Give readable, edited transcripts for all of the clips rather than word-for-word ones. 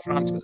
Francis.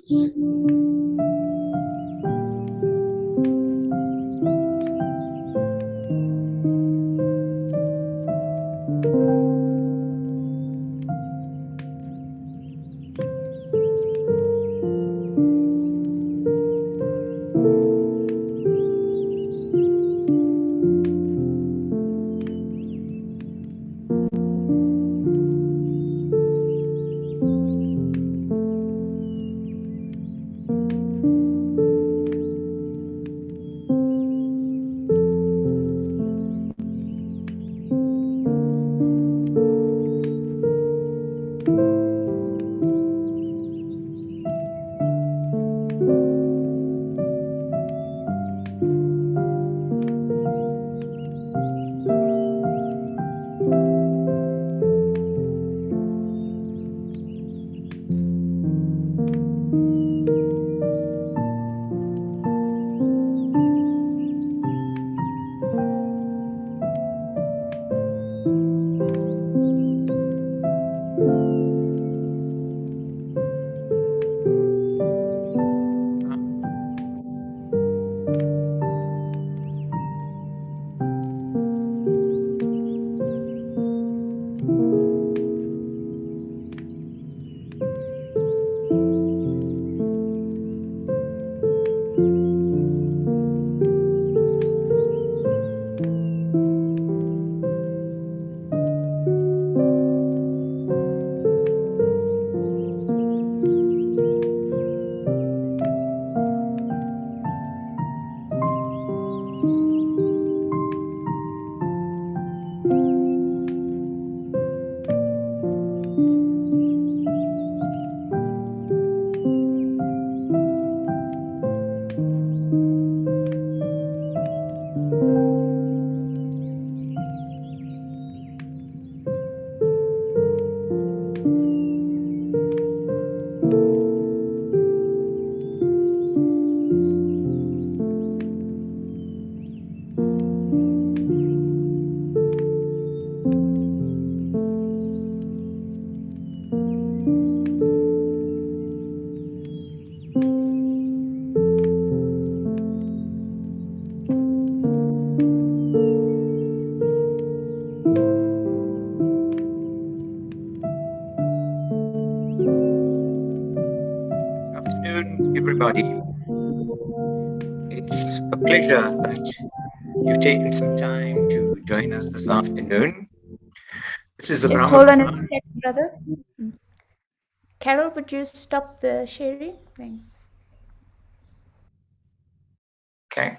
Everybody. It's a pleasure that you've taken some time to join us this afternoon. This is the Just hold on a second, brother. Carol, would you stop the sharing? Thanks. Okay.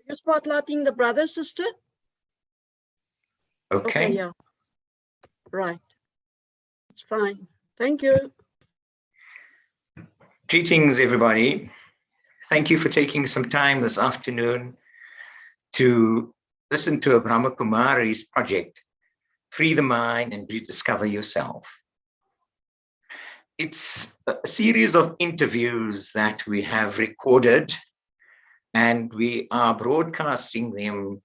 You're spotlighting the brother, sister? Okay. Yeah. Right. It's fine. Thank you. Greetings, everybody. Thank you for taking some time this afternoon to listen to a Brahmakumaris project, Free the Mind and Rediscover Yourself. It's a series of interviews that we have recorded, and we are broadcasting them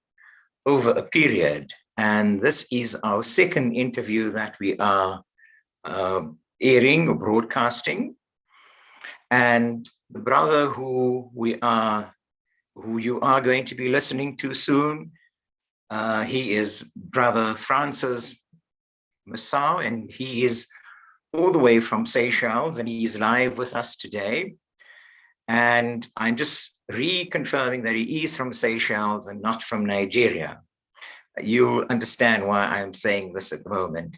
over a period And this is our second interview that we are airing or broadcasting. And the brother who you are going to be listening to soon, he is Brother Francis Musau, and he is all the way from Seychelles, and he is live with us today. And I'm just reconfirming that he is from Seychelles and not from Nigeria. You'll understand why I'm saying this at the moment.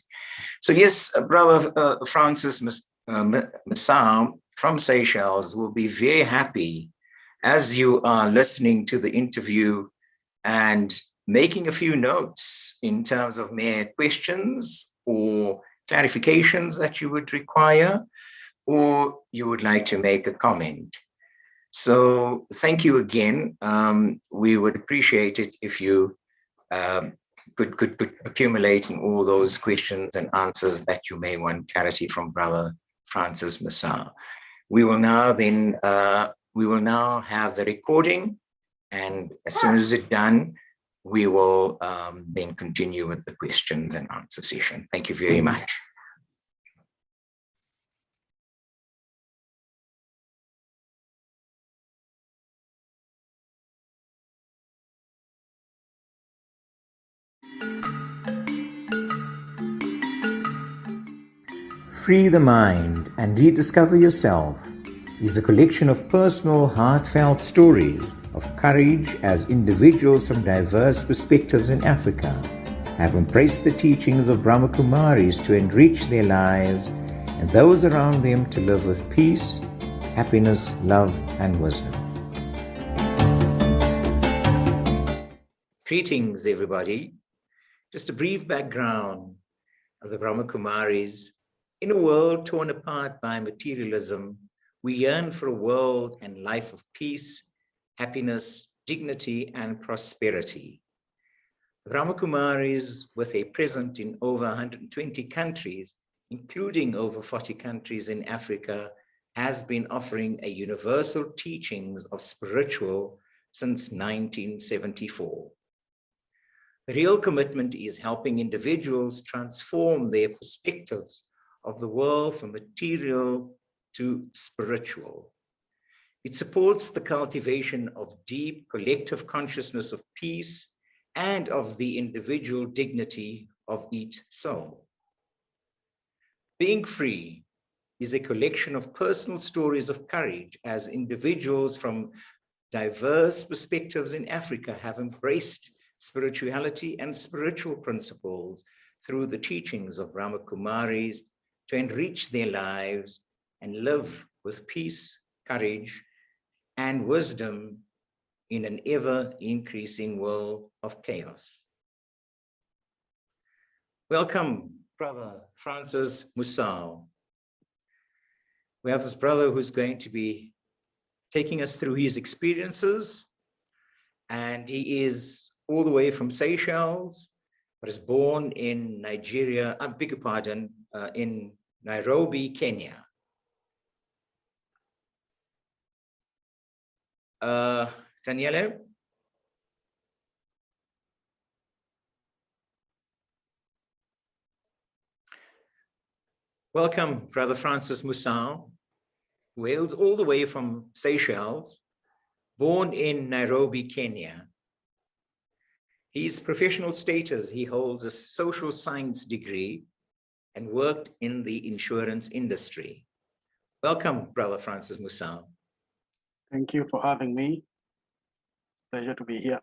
So yes, Brother Francis Musau from Seychelles will be very happy as you are listening to the interview and making a few notes in terms of mere questions or clarifications that you would require, or you would like to make a comment. So thank you again. We would appreciate it if you could accumulate in all those questions and answers that you may want clarity from Brother Francis Musau. We will now have the recording, and as soon as it's done, we will then continue with the questions and answer session. Thank you very much. Free the Mind and Rediscover Yourself is a collection of personal, heartfelt stories of courage as individuals from diverse perspectives in Africa have embraced the teachings of Brahmakumaris to enrich their lives and those around them to live with peace, happiness, love, and wisdom. Greetings, everybody. Just a brief background of the Brahmakumaris. In a world torn apart by materialism, we yearn for a world and life of peace, happiness, dignity, and prosperity. The Brahmakumaris, with a presence in over 120 countries, including over 40 countries in Africa, has been offering a universal teachings of spiritual since 1974. The real commitment is helping individuals transform their perspectives of the world from material to spiritual. It supports the cultivation of deep collective consciousness of peace and of the individual dignity of each soul. Being Free is a collection of personal stories of courage as individuals from diverse perspectives in Africa have embraced spirituality and spiritual principles through the teachings of Brahmakumaris to enrich their lives and live with peace, courage, and wisdom in an ever-increasing world of chaos. Welcome, Brother Francis Musau. We have this brother who's going to be taking us through his experiences, and he is all the way from Seychelles, but is born in Nigeria, I beg your pardon, in Nairobi, Kenya. Daniele? Welcome, Brother Francis Musau, who hails all the way from Seychelles, born in Nairobi, Kenya. His professional status, he holds a social science degree and worked in the insurance industry. Welcome, Brother Francis Musau. Thank you for having me. Pleasure to be here.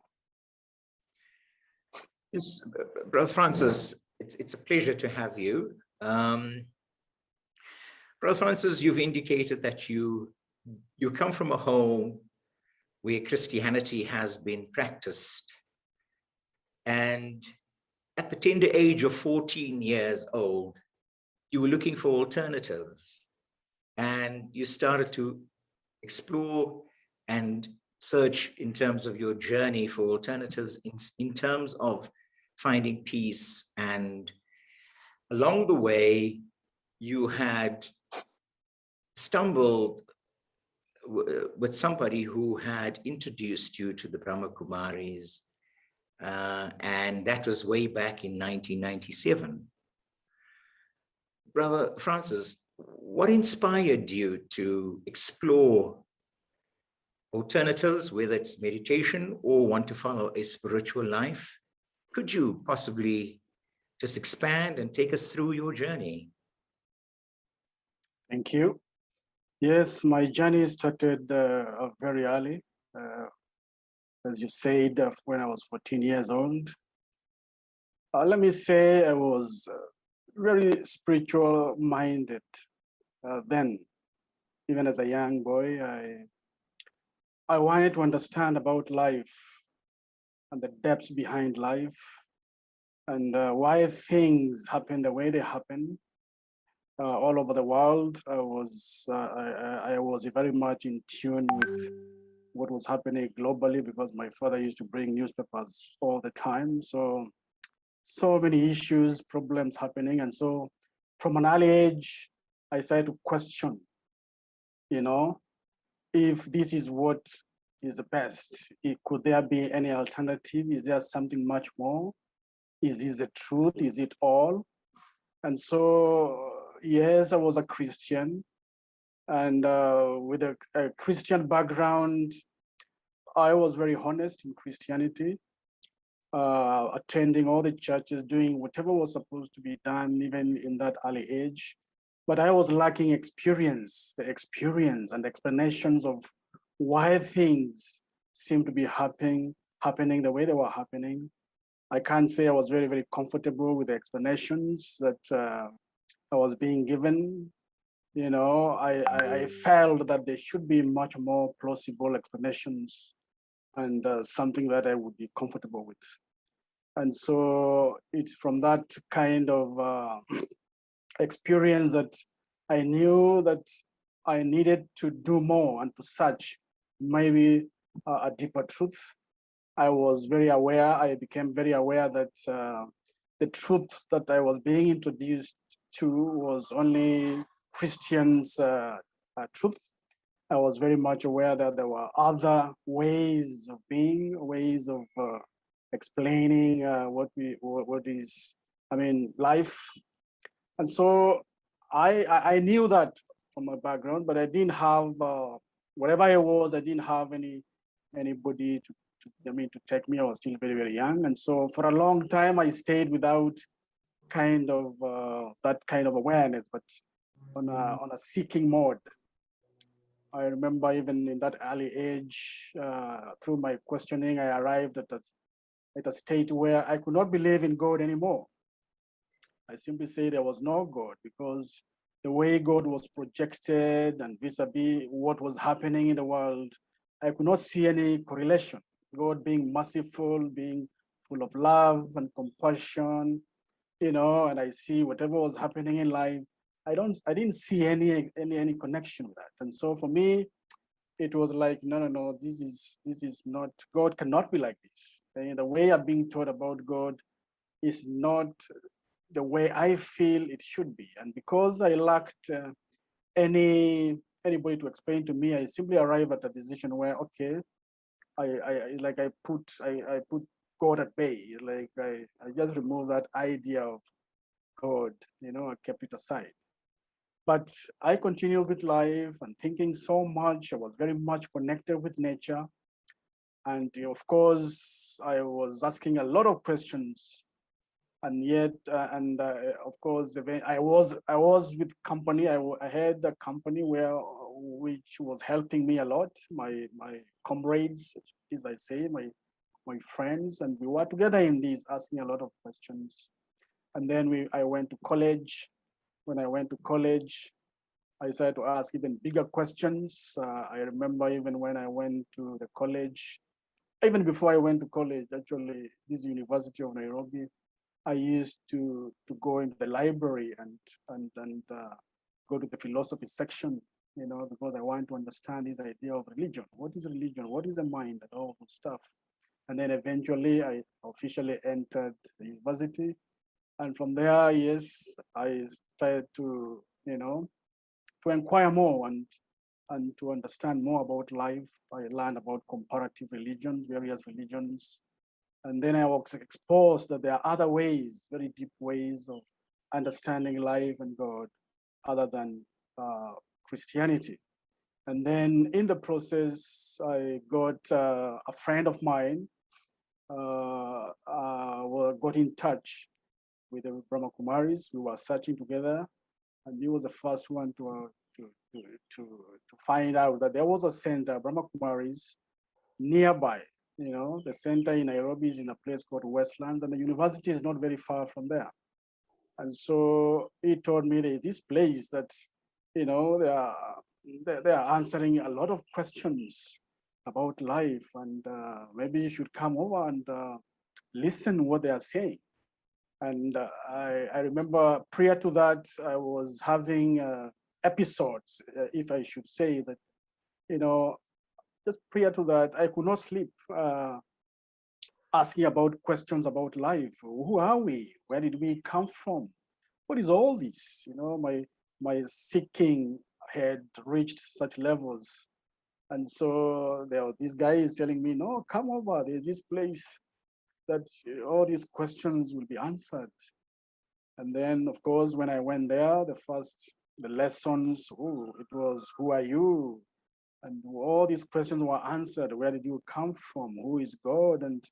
Yes, Brother Francis, it's a pleasure to have you. Brother Francis, you've indicated that you come from a home where Christianity has been practiced. And at the tender age of 14 years old, you were looking for alternatives. And you started to explore and search in terms of your journey for alternatives in terms of finding peace. And along the way, you had stumbled with somebody who had introduced you to the Brahmakumaris. and that was way back in 1997. Brother Francis, what inspired you to explore alternatives, whether it's meditation or want to follow a spiritual life? Could you possibly just expand and take us through your journey? Thank you. Yes, my journey started very early. As you said, when I was 14 years old. Let me say I was very spiritual minded then. Even as a young boy, I wanted to understand about life and the depths behind life and why things happen the way they happen all over the world. I was very much in tune with what was happening globally because my father used to bring newspapers all the time. So many issues, problems happening. And so from an early age, I started to question, if this is what is the best, could there be any alternative? Is there something much more? Is this the truth? Is it all? And so, yes, I was a Christian. And with a Christian background, I was very honest in Christianity, attending all the churches, doing whatever was supposed to be done, even in that early age. But I was lacking experience, the experience and explanations of why things seem to be happening the way they were happening. I can't say I was very, very comfortable with the explanations that I was being given. I felt that there should be much more plausible explanations and something that I would be comfortable with. And so it's from that kind of experience that I knew that I needed to do more and to search maybe a deeper truth. I was very aware, I became very aware that the truth that I was being introduced to was only Christians' truth. I was very much aware that there were other ways of being, ways of explaining what is, life. And so I knew that from my background, but I didn't have, whatever I was, I didn't have anybody to take me. I was still very, very young. And so for a long time, I stayed without kind of that kind of awareness, but on a seeking mode. I remember even in that early age, through my questioning, I arrived at a state where I could not believe in God anymore. I simply say there was no God because the way God was projected and vis-a-vis what was happening in the world, I could not see any correlation. God being merciful, being full of love and compassion, and I see whatever was happening in life, I didn't see any connection with that. And so for me, it was like, no, this is not, God cannot be like this. And the way I'm being taught about God is not the way I feel it should be. And because I lacked anybody to explain to me, I simply arrived at a decision where, okay, I put God at bay. Like I just removed that idea of God, I kept it aside. But I continued with life and thinking so much. I was very much connected with nature. And of course, I was asking a lot of questions. And yet, of course, I was with company. I had a company which was helping me a lot. My comrades, as I say, my friends, and we were together in these, asking a lot of questions. And then I went to college. When I went to college, I started to ask even bigger questions. I remember even when I went to the college, even before I went to college, actually, this University of Nairobi, I used to go into the library and go to the philosophy section, because I want to understand this idea of religion. What is religion? What is the mind and all that stuff? And then eventually I officially entered the university. And from there, yes, I started to, to inquire more and to understand more about life. I learned about comparative religions, various religions, And then I was exposed that there are other ways, very deep ways of understanding life and God other than Christianity. And then in the process, I got a friend of mine got in touch with the Brahmakumaris. We were searching together, and he was the first one to find out that there was a center, Brahmakumaris, nearby. You know, the center in Nairobi is in a place called Westlands, and the university is not very far from there. And so he told me that this place that, you know, they are answering a lot of questions about life, and maybe you should come over and listen what they are saying. And I remember prior to that, I was having episodes, if I should say that, you know, just prior to that, I could not sleep, asking about questions about life. Who are we? Where did we come from? What is all this? You know, my seeking had reached such levels. And so this guy is telling me, no, come over, there's this place that all these questions will be answered. And then, of course, when I went there, the lessons, it was, who are you? And all these questions were answered. Where did you come from? Who is God? And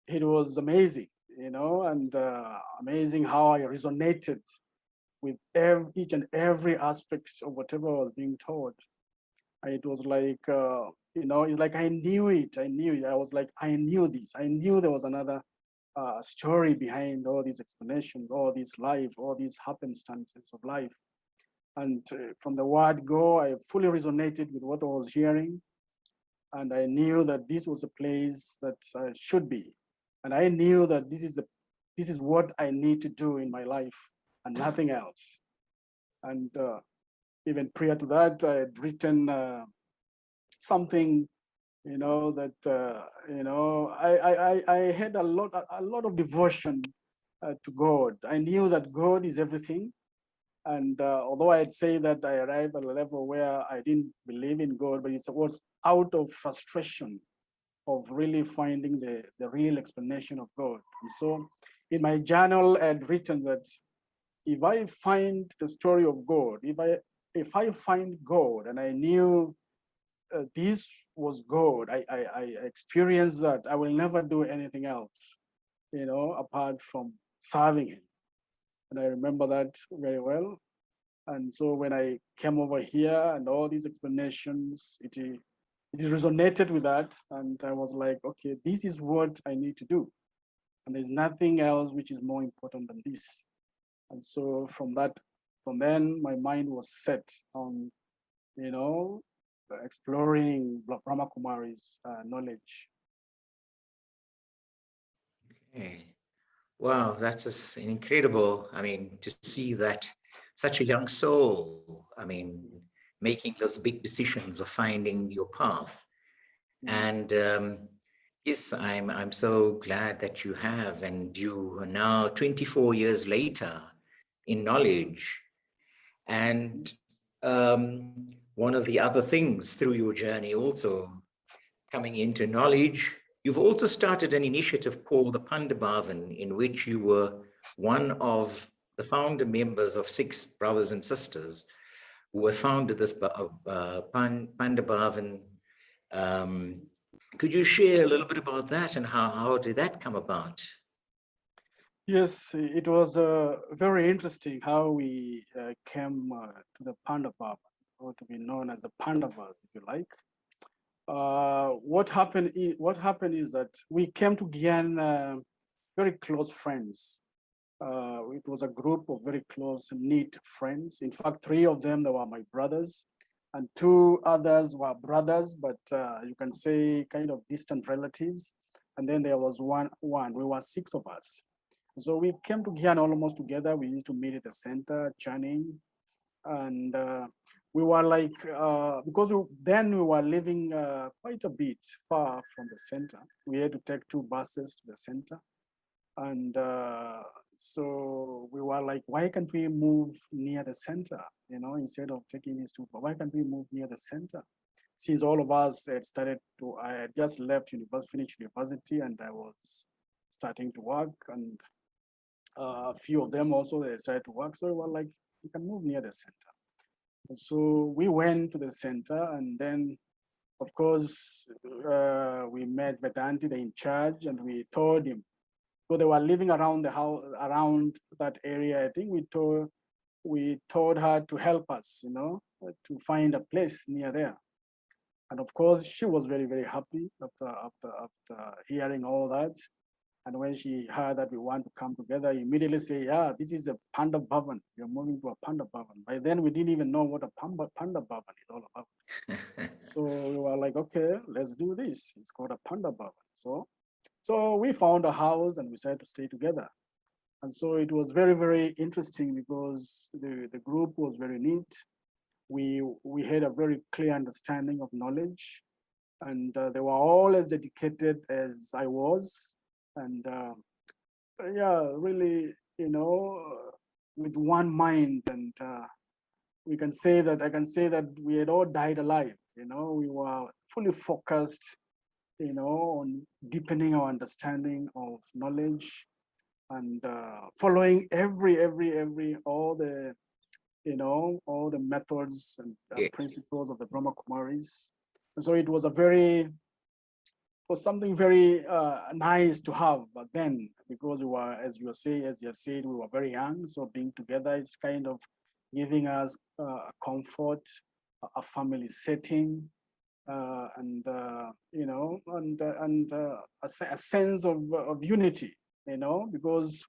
it was amazing, you know, and amazing how I resonated with each and every aspect of whatever was being taught. It was like, you know, it's like I knew it. I knew it. I was like, I knew this. I knew there was another story behind all these explanations, all this life, all these happenstances of life. And from the word go, I fully resonated with what I was hearing. And I knew that this was a place that I should be. And I knew that this is what I need to do in my life and nothing else. And even prior to that, I had written something, you know, that, you know, I had a lot of devotion to God. I knew that God is everything. And although I'd say that I arrived at a level where I didn't believe in God, but it was out of frustration of really finding the real explanation of God. And so in my journal, I had written that if I find the story of God, if I find God and I knew this was God, I experienced that, I will never do anything else, you know, apart from serving Him. And I remember that very well. And so when I came over here and all these explanations, it resonated with that. And I was like, okay, this is what I need to do. And there's nothing else which is more important than this. And so from then my mind was set on, you know, exploring Brahmakumaris knowledge. Okay. Wow, that's an incredible, I mean, to see that such a young soul, I mean, making those big decisions of finding your path. And yes, I'm so glad that you have, and you are now 24 years later in knowledge. And one of the other things through your journey also coming into knowledge, you've also started an initiative called the Pandabhavan, in which you were one of the founder members of 6 brothers and sisters who have founded this Pandabhavan. Could you share a little bit about that, and how did that come about? Yes, it was very interesting how we came to the Pandava, or to be known as the Pandavas, if you like. What happened is that we came to Gyan very close friends. It was a group of very close, knit friends. In fact, 3 of them, they were my brothers, and 2 others were brothers, but you can say kind of distant relatives. And then there was one. We were 6 of us. So we came to Gyan almost together. We used to meet at the center, Channing. And we were like, because then we were living quite a bit far from the center. We had to take 2 buses to the center. And so we were like, why can't we move near the center? You know, instead of taking these 2, why can't we move near the center? Since all of us had I had just left university, finished university, and I was starting to work, and a few of them also they started to work. So we were like, you can move near the center. And so we went to the center, and then of course we met Vedanti, the in charge, and we told him. So they were living around the house, around that area. I think we told her to help us, you know, to find a place near there. And of course, she was very, very happy after hearing all that. And when she heard that we want to come together, immediately say, yeah, this is a Panda Bhavan. You're moving to a Panda Bhavan. By then, we didn't even know what a Panda Bhavan is all about. So we were like, okay, let's do this. It's called a Panda Bhavan. So we found a house and we decided to stay together. And so it was very, very interesting because the group was very neat. We had a very clear understanding of knowledge, and they were all as dedicated as I was. And yeah, really, you know, with one mind. And I can say that we had all died alive. You know, we were fully focused, you know, on deepening our understanding of knowledge, and following all the, you know, all the methods and principles of the Brahmakumaris. And so it was something very nice to have then, because we were, as you have said, we were very young. So being together is kind of giving us comfort, a family setting, and you know, and a sense of unity, you know, because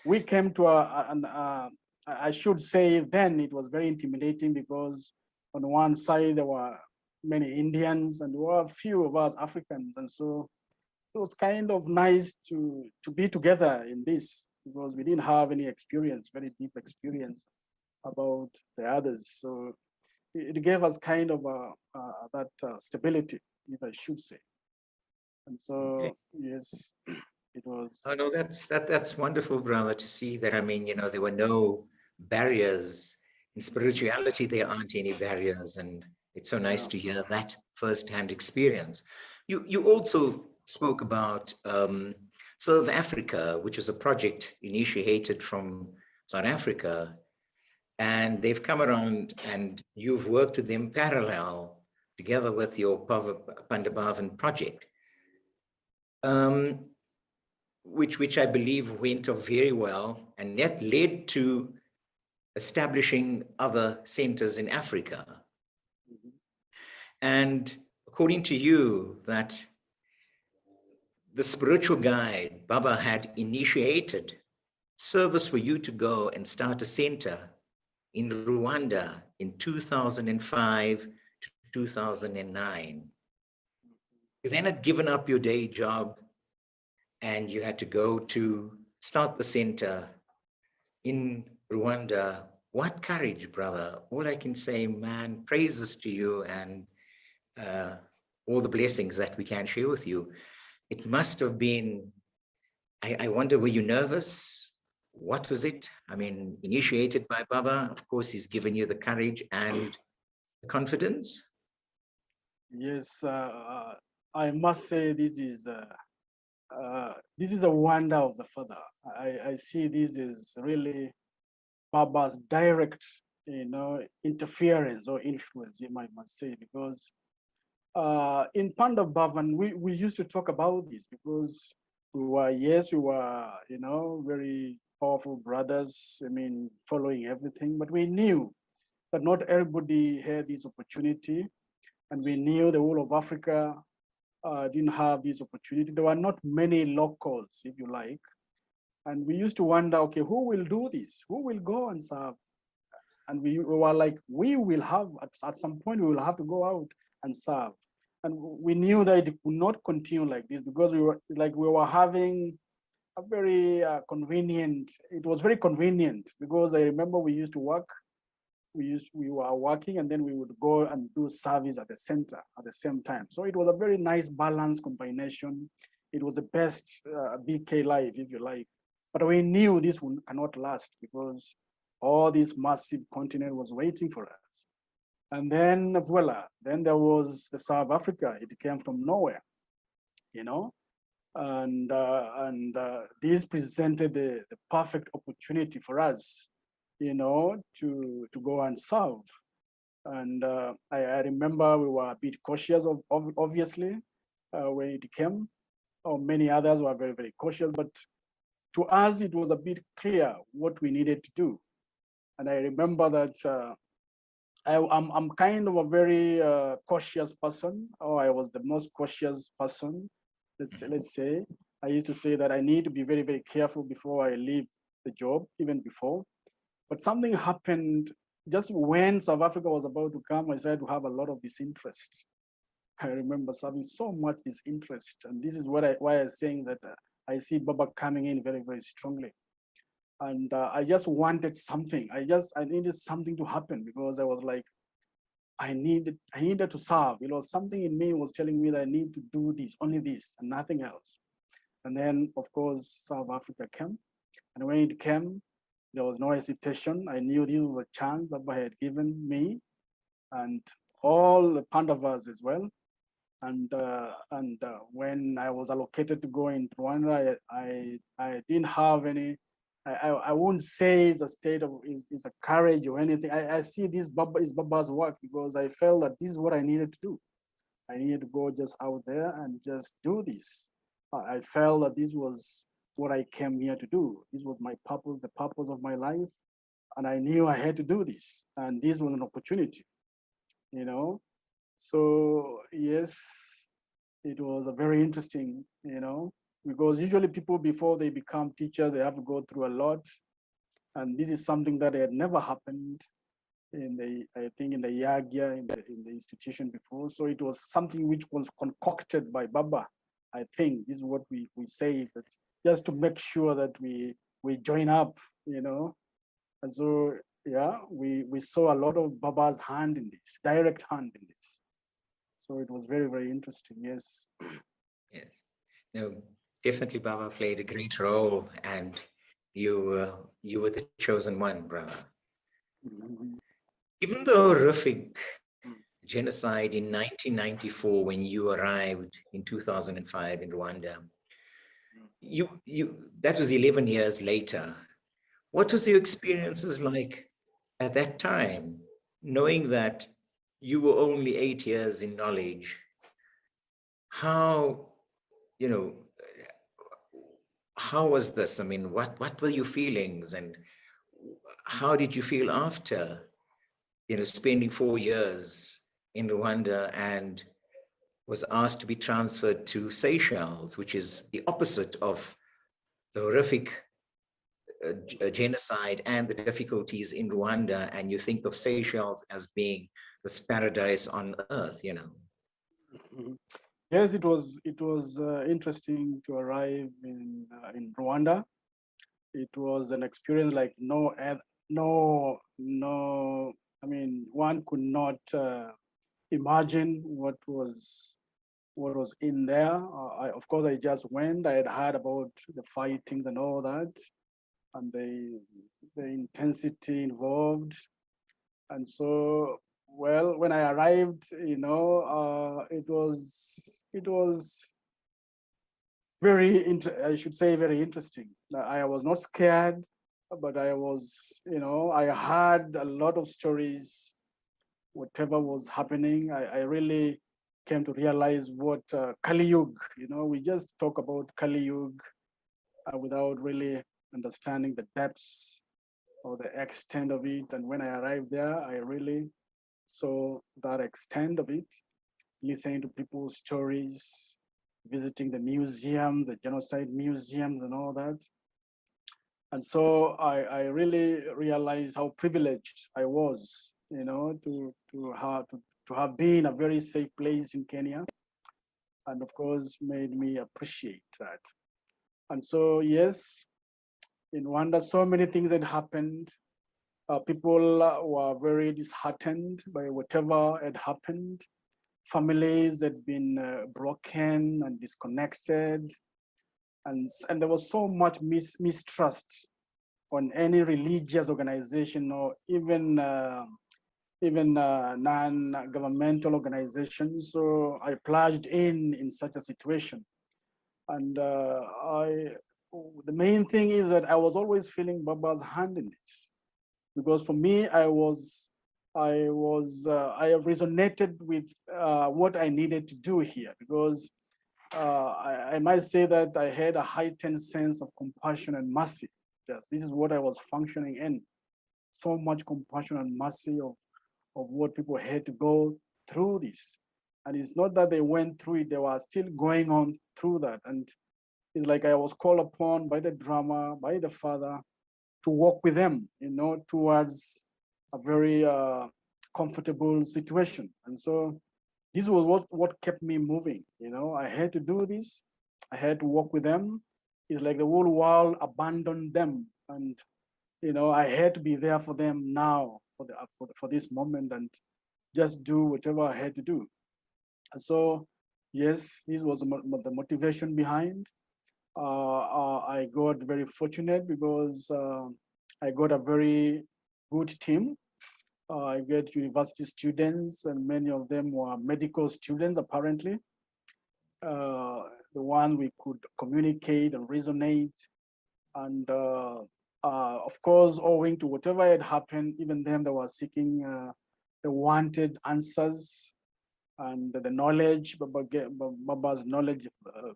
we came to I should say then it was very intimidating, because on one side there were many Indians and there were a few of us Africans, and so it was kind of nice to be together in this, because we didn't have any experience, very deep experience about the others. So it gave us kind of that stability, if I should say. And so yes, it was. Oh no, that's wonderful, brother, to see that. I mean, you know, there were no barriers in spirituality. There aren't any barriers, and it's so nice to hear that firsthand experience. You also spoke about Serve Africa, which is a project initiated from South Africa, and they've come around, and you've worked with them parallel together with your Pandabhavan project. Which I believe went off very well, and that led to establishing other centers in Africa. And according to you, that the spiritual guide, Baba, had initiated service for you to go and start a center in Rwanda in 2005 to 2009. You then had given up your day job, and you had to go to start the center in Rwanda. What courage, brother. All I can say, man, praises to you, and all the blessings that we can share with you. It must have been, I wonder, were you nervous? What was it? I mean, initiated by Baba, of course, he's given you the courage and the confidence. Yes, I must say this is a wonder of the Father. I see this is really Baba's direct, you know, interference or influence, you might say, because in Pandabhavan, we used to talk about this, because we were, you know, very powerful brothers, I mean, following everything, but we knew that not everybody had this opportunity, and we knew the whole of Africa didn't have this opportunity. There were not many locals, if you like. And we used to wonder, okay, who will do this? Who will go and serve? And we were like, we will have, at some point, we will have to go out and serve. And we knew that it would not continue like this, because we were having a very convenient, it was very convenient, because I remember we used to work, we were working, and then we would go and do service at the center at the same time. So it was a very nice balanced combination. It was the best BK life, if you like. But we knew this cannot last, because all this massive continent was waiting for us. And then voila, then there was the South Africa. It came from nowhere, you know. And this presented the perfect opportunity for us, to go and serve. And I remember we were a bit cautious, obviously, when it came. Or many others were very, very cautious, but to us, it was a bit clear what we needed to do. And I remember that I'm kind of a very cautious person, or I was the most cautious person. Let's say, I used to say that I need to be very, very careful before I leave the job, even before. But something happened just when South Africa was about to come. I started to have a lot of disinterest. I remember having so much disinterest, and this is why I'm saying that I see Baba coming in very, very strongly. And I just wanted something. I needed something to happen, because I was like, I needed to serve. Something in me was telling me that I need to do this, only this, and nothing else. And then, of course, South Africa came. And when it came, there was no hesitation. I knew this was a chance Baba had given me, and all the Pandavas as well. And when I was allocated to go in Rwanda, I didn't have any. I won't say it's a state of it's a courage or anything. I see this is Baba's work, because I felt that this is what I needed to do. I needed to go just out there and just do this. I felt that this was what I came here to do. This was my purpose, the purpose of my life, and I knew I had to do this. And this was an opportunity, So yes, it was a very interesting, because usually people, before they become teachers, they have to go through a lot. And this is something that had never happened in the Yagya, in the institution before. So it was something which was concocted by Baba. I think this is what we say, but just to make sure that we join up, And so, yeah, we saw a lot of Baba's hand in this, direct hand in this. So it was very, very interesting. Yes. Yes. No, definitely Baba played a great role, and you were the chosen one, brother. Mhm. Given the horrific genocide in 1994, when you arrived in 2005 in Rwanda, that was 11 years later. What was your experiences like at that time, knowing that you were only 8 years in knowledge? How was this? I mean, what were your feelings, and how did you feel after, spending 4 years in Rwanda and was asked to be transferred to Seychelles, which is the opposite of the horrific genocide and the difficulties in Rwanda, and you think of Seychelles as being this paradise on earth, Mhm. Yes, it was interesting to arrive in Rwanda. It was an experience like no. I mean, one could not imagine what was in there. Of course, I just went. I had heard about the fightings and all that, and the intensity involved. And so, well, when I arrived, it was I should say very interesting. I was not scared, but I was, I heard a lot of stories, whatever was happening. I really came to realize what Kali Yuga, we just talk about Kali Yuga without really understanding the depths or the extent of it. And when I arrived there, I really saw that extent of it, listening to people's stories, visiting the museum, the genocide museums and all that. And so I really realized how privileged I was, to have been a very safe place in Kenya. And of course, made me appreciate that. And so, yes, in Rwanda, so many things had happened. People were very disheartened by whatever had happened. Families had been broken and disconnected. And there was so much mistrust on any religious organization or even non-governmental organizations. So I plunged in such a situation. And the main thing is that I was always feeling Baba's hand in this, because for me, I have resonated with what I needed to do here, because I might say that I had a heightened sense of compassion and mercy. Yes, this is what I was functioning in. So much compassion and mercy of what people had to go through this. And it's not that they went through it, they were still going on through that. And it's like I was called upon by the drama, by the father, to walk with them, towards a very comfortable situation. And so this was what kept me moving. I had to do this. I had to walk with them. It's like the whole world abandoned them, and I had to be there for them now, for this moment, and just do whatever I had to do. And so, yes, this was the motivation behind. I got very fortunate because I got a very good team. I get university students, and many of them were medical students, apparently. The one we could communicate and resonate. And of course, owing to whatever had happened, even them, they were seeking the wanted answers, and the knowledge, Baba's knowledge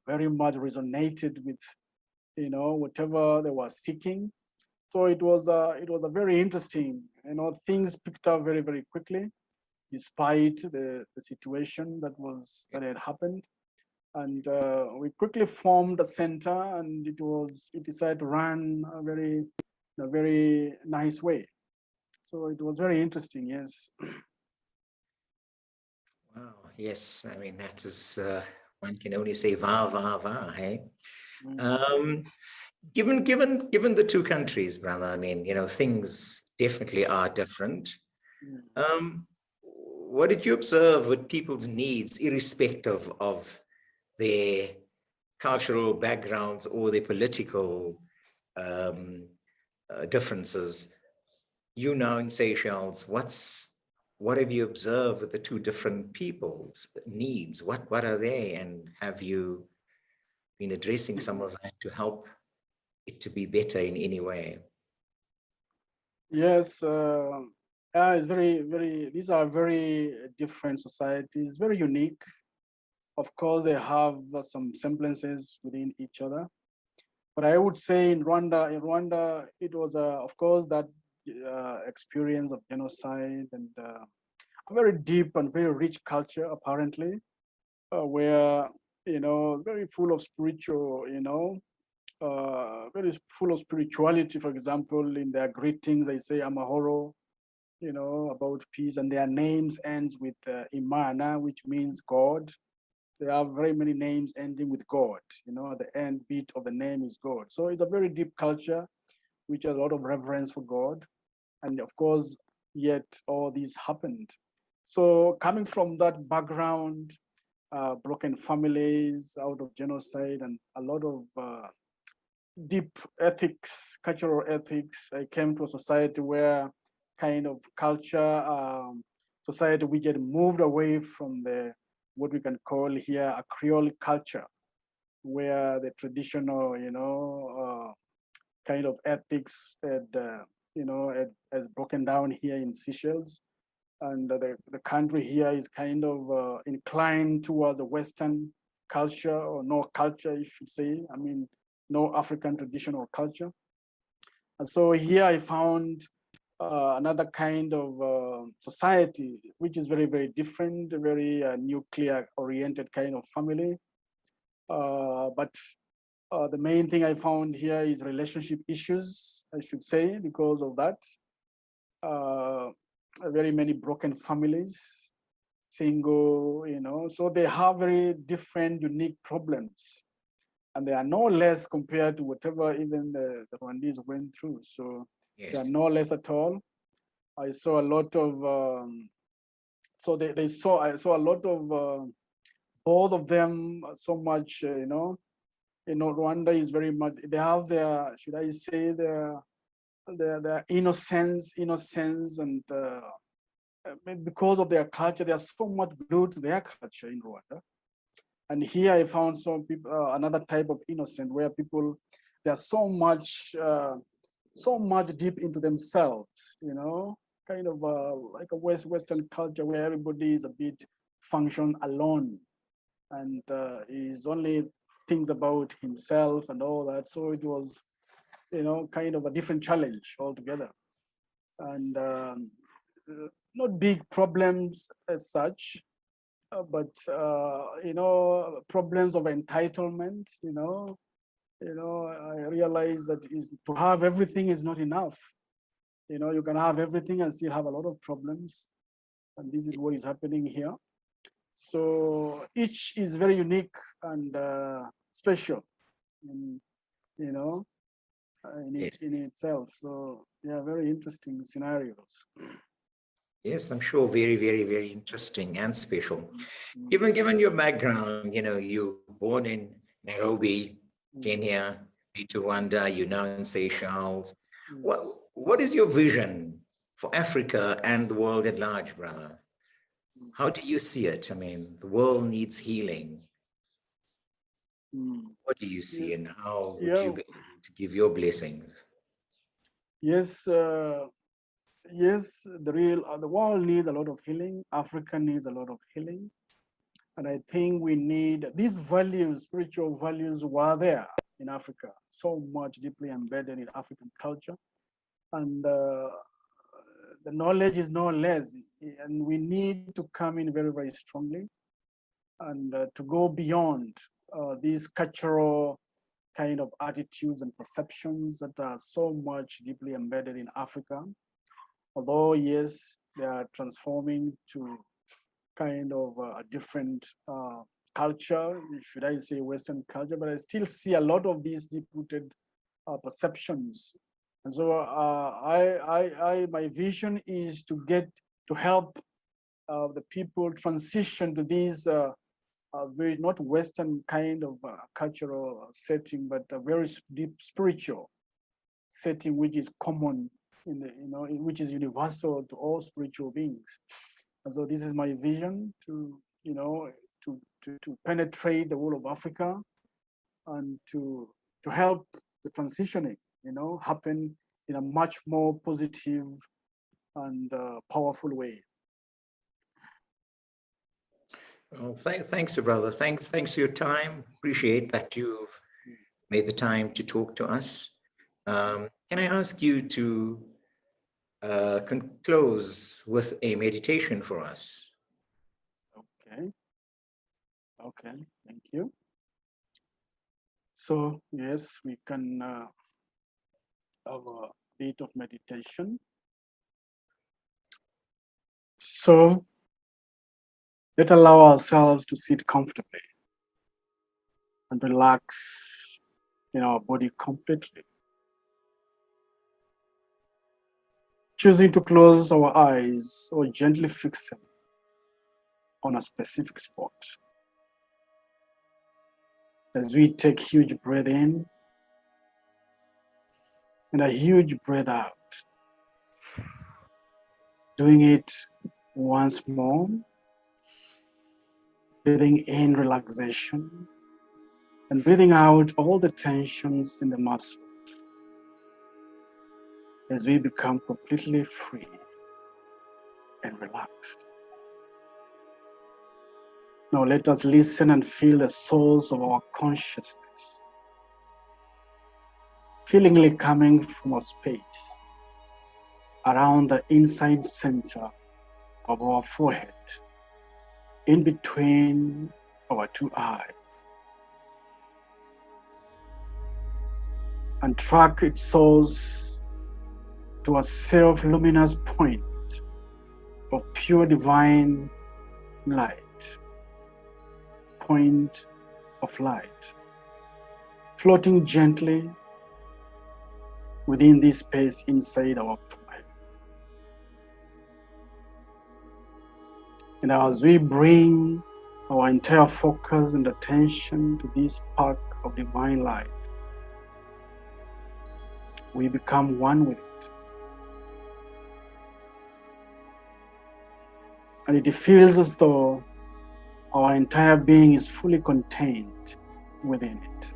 very much resonated with, whatever they were seeking. So it was a very interesting, things picked up very, very quickly, despite the situation that had happened. And we quickly formed a center, and it decided to run in a very nice way. So it was very interesting, yes. Wow, yes. I mean, that is, one can only say va, va, va, hey? Given the two countries, brother, I mean, things definitely are different. What did you observe with people's needs, irrespective of their cultural backgrounds or their political differences? You now in Seychelles, what have you observed with the two different people's needs? What are they, and have you been addressing some of that to help it to be better in any way? Yes, it's these are very different societies, very unique. Of course, they have some semblances within each other. But I would say in Rwanda, it was, of course, that experience of genocide, and a very deep and very rich culture, apparently, where, very full of spiritual, very full of spirituality. For example, in their greetings, they say Amahoro, about peace, and their names ends with Imana, which means God. They have very many names ending with God, at the end beat of the name is God. So it's a very deep culture, which has a lot of reverence for God. And of course, yet all this happened. So coming from that background, broken families out of genocide, and a lot of deep ethics, cultural ethics, I came to a society where kind of culture, society, we get moved away from what we can call here a Creole culture, where the traditional, kind of ethics has broken down here in Seychelles. And the country here is kind of inclined towards a Western culture, or no culture, you should say. I mean, no African traditional culture. And so here I found another kind of society, which is very, very different, very nuclear oriented kind of family. But the main thing I found here is relationship issues, I should say, because of that. Very many broken families, single, so they have very different, unique problems. And they are no less compared to whatever even the Rwandese went through. So Yes. they are no less at all. I saw a lot of, I saw a lot of both of them so much, Rwanda is very much, they have their, should I say, their innocence, and because of their culture, they are so much glued to their culture in Rwanda. And here I found some people, another type of innocent where people, they're so much deep into themselves, you know, kind of like a Western culture where everybody is a bit function alone and is only thinks about himself and all that. So it was, you know, kind of a different challenge altogether. And not big problems as such, but you know, problems of entitlement. You know, I realize that to have everything is not enough. You know, you can have everything and still have a lot of problems, and this is what is happening here. So each is very unique and special, you know, in itself. So yeah, very interesting scenarios. Yes, I'm sure very, very, very interesting and special. Given your background, you know, you were born in Nairobi, Kenya, to Rwanda, you're now in Seychelles. What is your vision for Africa and the world at large, brother? How do you see it? I mean, the world needs healing. What do you see, and how would you be able to give your blessings? Yes, yes, the world needs a lot of healing. Africa needs a lot of healing. And I think we need these values, spiritual values were there in Africa, so much deeply embedded in African culture. And the knowledge is no less, and we need to come in very, very strongly and to go beyond these cultural kind of attitudes and perceptions that are so much deeply embedded in Africa. Although, yes, they are transforming to kind of a different culture, should I say Western culture, but I still see a lot of these deep-rooted perceptions. And so my vision is to help the people transition to these very not Western kind of cultural setting, but a very deep spiritual setting, which is common in the, you know, which is universal to all spiritual beings. And so this is my vision to, you know, to penetrate the whole of Africa and to help the transitioning, you know, happen in a much more positive and powerful way. Oh, thanks, brother. Thanks for your time. Appreciate that you've made the time to talk to us. Can I ask you to close with a meditation for us? Okay, thank you. So yes, we can have a bit of meditation. So let's allow ourselves to sit comfortably and relax in our body completely. Choosing to close our eyes or gently fix them on a specific spot. As we take huge breath in and a huge breath out. Doing it once more. Breathing in relaxation and breathing out all the tensions in the muscles as we become completely free and relaxed. Now let us listen and feel the source of our consciousness, feelingly coming from a space around the inside center of our forehead, in between our two eyes, and track its source to a self-luminous point of pure divine light, point of light, floating gently within this space inside our forehead. And as we bring our entire focus and attention to this spark of divine light, we become one with it. And it feels as though our entire being is fully contained within it.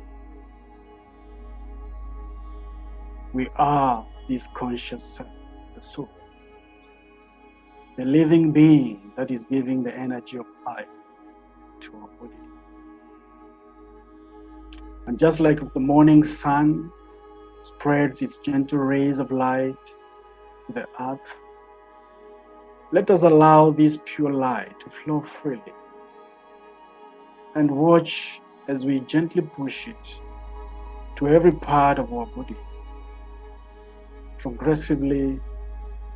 We are this conscious self, the soul, the living being that is giving the energy of life to our body. And just like the morning sun spreads its gentle rays of light to the earth, let us allow this pure light to flow freely and watch as we gently push it to every part of our body, progressively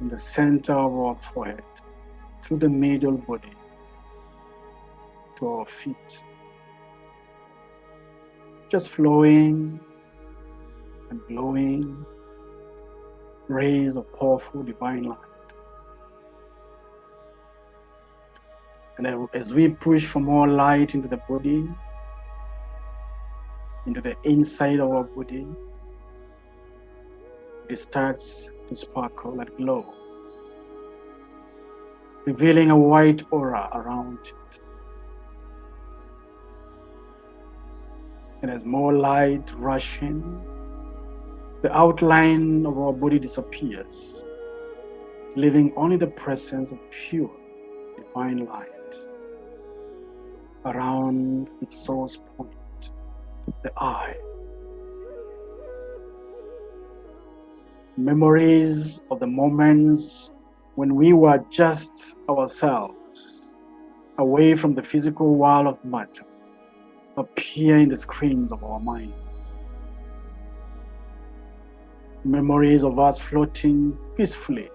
in the center of our forehead, through the middle body, to our feet. Just flowing and glowing rays of powerful divine light. And as we push for more light into the body, into the inside of our body, it starts to sparkle and glow, revealing a white aura around it. And as more light rushes in, the outline of our body disappears, leaving only the presence of pure divine light around its source point, the eye. Memories of the moments when we were just ourselves, away from the physical world of matter, appear in the screens of our mind. Memories of us floating peacefully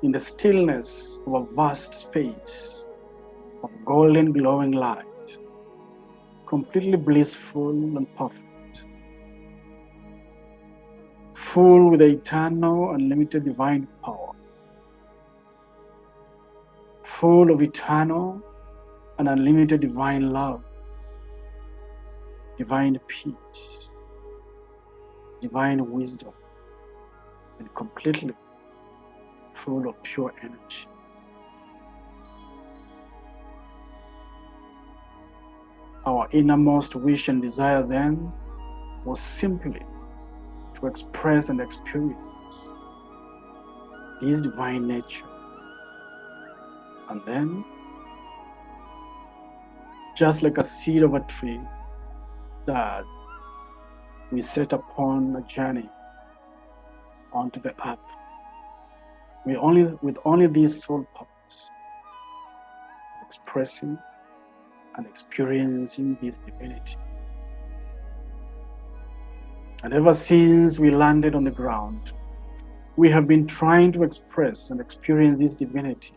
in the stillness of a vast space of golden glowing light, completely blissful and perfect, full with the eternal unlimited divine power, full of eternal and unlimited divine love, divine peace, divine wisdom, and completely full of pure energy. Our innermost wish and desire then was simply to express and experience this divine nature. And then, just like a seed of a tree, that we set upon a journey onto the earth, with only this sole purpose, expressing and experiencing this divinity. And ever since we landed on the ground, we have been trying to express and experience this divinity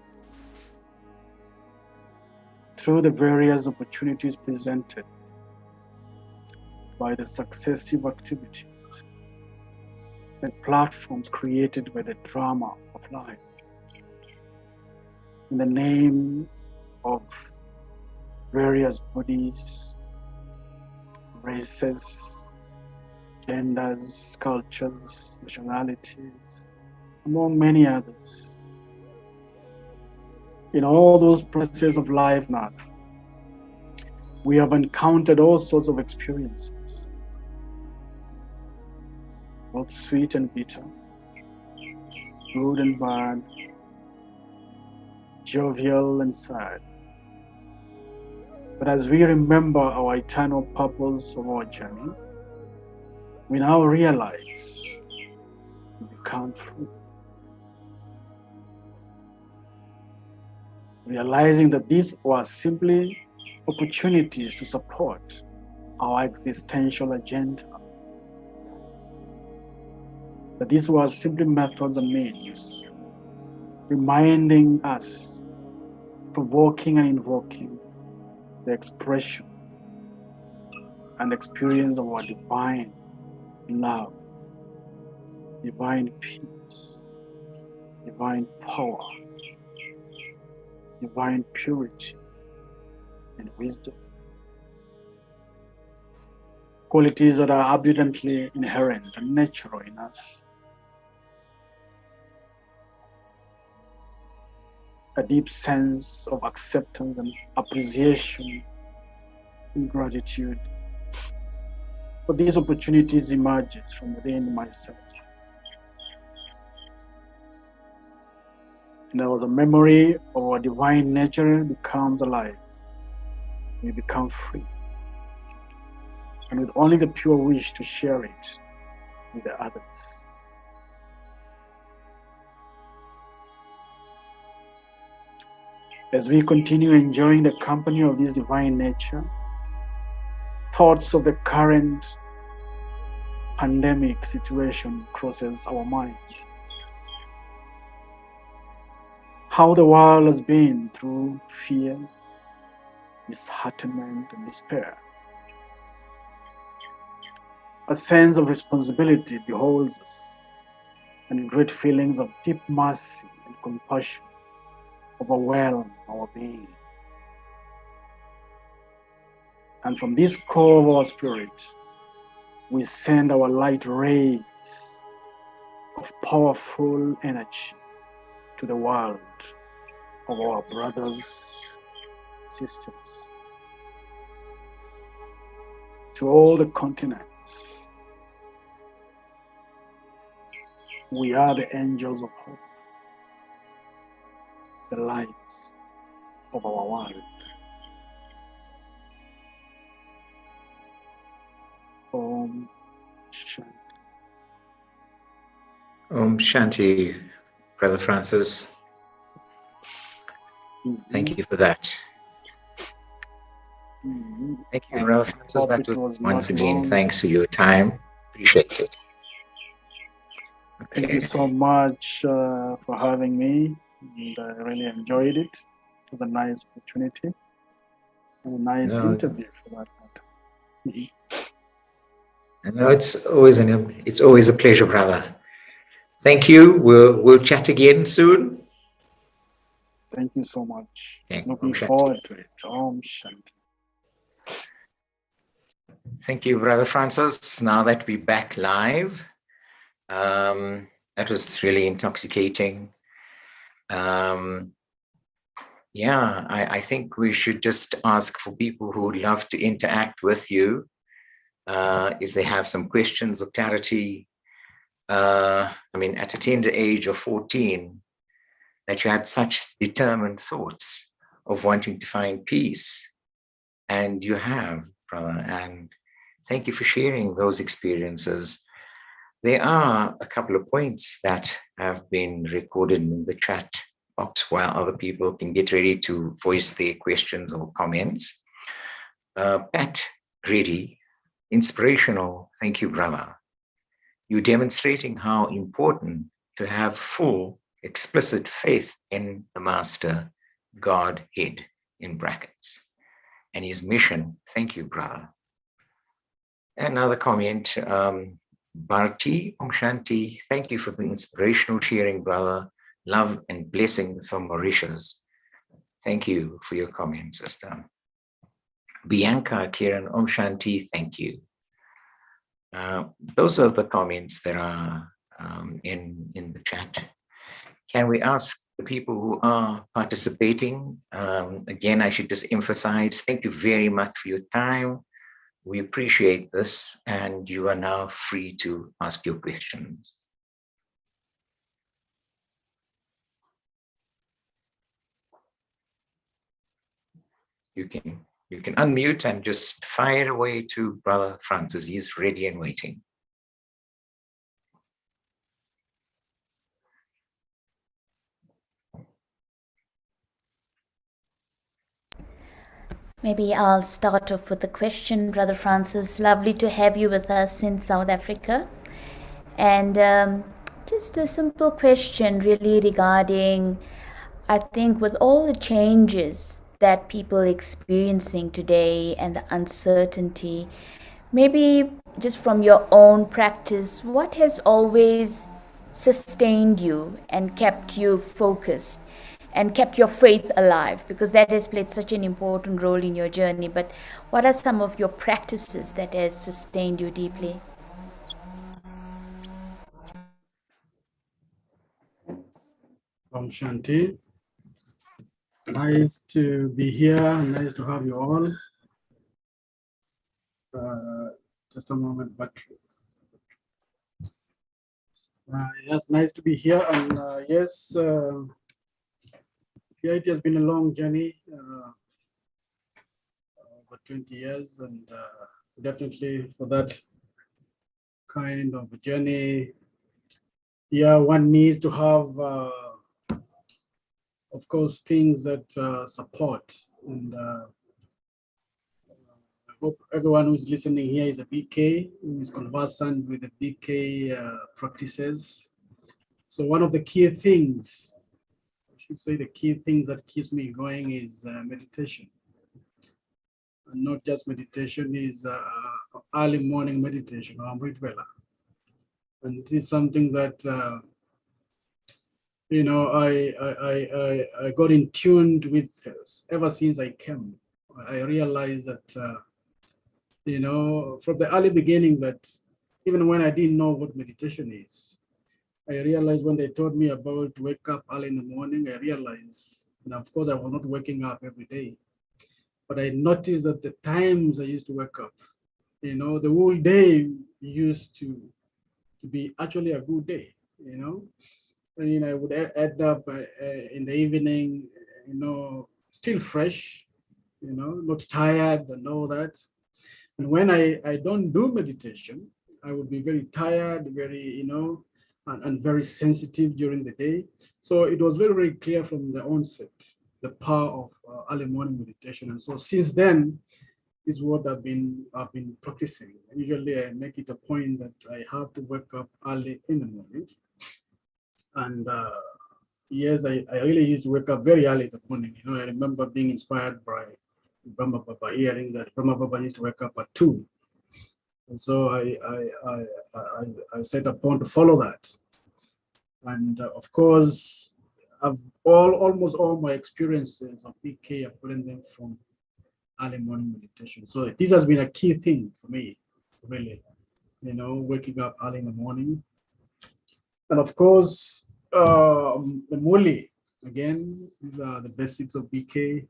through the various opportunities presented by the successive activities and platforms created by the drama of life in the name of various bodies, races, genders, cultures, nationalities, among many others. In all those processes of life now, we have encountered all sorts of experiences, both sweet and bitter, good and bad, jovial and sad. But as we remember our eternal purpose of our journey, we now realize we become free. Realizing that these were simply opportunities to support our existential agenda. That these were simply methods and means, reminding us, provoking and invoking the expression and experience of our divine love, divine peace, divine power, divine purity and wisdom. Qualities that are abundantly inherent and natural in us. a deep sense of acceptance and appreciation and gratitude for these opportunities emerges from within myself. And there was a memory of our divine nature becomes alive. We become free. And with only the pure wish to share it with the others. As we continue enjoying the company of this divine nature, thoughts of the current pandemic situation crosses our mind. How the world has been through fear, disheartenment, and despair. A sense of responsibility beholds us, and great feelings of deep mercy and compassion overwhelm our being. And from this core of our spirit, we send our light rays of powerful energy to the world of our brothers, sisters, to all the continents. We are the angels of hope, the lights of our world. Om Shanti. Om Shanti, Brother Francis. Thank you for that. Thank you, Brother Francis. That was once again, thanks for your time. Appreciate it. Thank you so much for having me. And I really enjoyed it. It was a nice opportunity and a nice interview for that matter. I know it's always a pleasure, brother. Thank you. We'll chat again soon. Thank you so much. Okay. Looking forward to it. Om Shanti. Thank you, Brother Francis. Now that we're back live, that was really intoxicating. Yeah, I think we should just ask for people who would love to interact with you, if they have some questions or clarity. I mean, at a tender age of 14, that you had such determined thoughts of wanting to find peace. And you have, brother, and thank you for sharing those experiences. There are a couple of points that have been recorded in the chat box while other people can get ready to voice their questions or comments. Pat Grady, inspirational. Thank you, brother. You're demonstrating how important to have full, explicit faith in the Master, Godhead, in brackets, and his mission. Thank you, brother. Another comment, Bharti, Om Shanti, thank you for the inspirational sharing, brother. Love and blessings from Mauritius. Thank you for your comment, sister. Bianca, Kiran, Om Shanti, thank you. Those are the comments that are in the chat. Can we ask the people who are participating? Again, I should just emphasize, thank you very much for your time. We appreciate this, and you are now free to ask your questions. You can unmute and just fire away to Brother Francis. He's ready and waiting. Maybe I'll start off with a question, Brother Francis. Lovely to have you with us in South Africa. And just a simple question really regarding, I think with all the changes that people are experiencing today and the uncertainty, maybe just from your own practice, what has always sustained you and kept you focused and kept your faith alive? Because that has played such an important role in your journey. But what are some of your practices that has sustained you deeply? Om Shanti. Nice to be here. Nice to have you all. Just a moment, battery. Yes, nice to be here. And yes, yeah, it has been a long journey, over 20 years, and definitely for that kind of journey, yeah, one needs to have, of course, things that support. And I hope everyone who's listening here is a BK, who is conversant with the BK practices. So one of the key things, I should say the key things that keeps me going is meditation. And not just meditation, is early morning meditation, or Amrit Vela. And this is something that you know, I got in tuned with ever since I came. I realized that you know, from the early beginning, that even when I didn't know what meditation is, I realized when they told me about wake up early in the morning, I realized, and of course I was not waking up every day, but I noticed that the times I used to wake up, you know, the whole day used to be actually a good day, you know. And you know, I would end up in the evening, you know, still fresh, you know, not tired and all that. And when I don't do meditation, I would be very tired, very, you know, and very sensitive during the day. So it was very, very clear from the onset, the power of early morning meditation. And so since then is what I've been practicing. Usually I make it a point that I have to wake up early in the morning. And yes, I really used to wake up very early in the morning. You know, I remember being inspired by Brahma Baba, hearing that Brahma Baba used to wake up at 2. And so I set upon to follow that. And of course, almost all my experiences of PK, I've gotten them from early morning meditation. So this has been a key thing for me, really, you know, waking up early in the morning. And of course, the Muli, again, these are the basics of BK,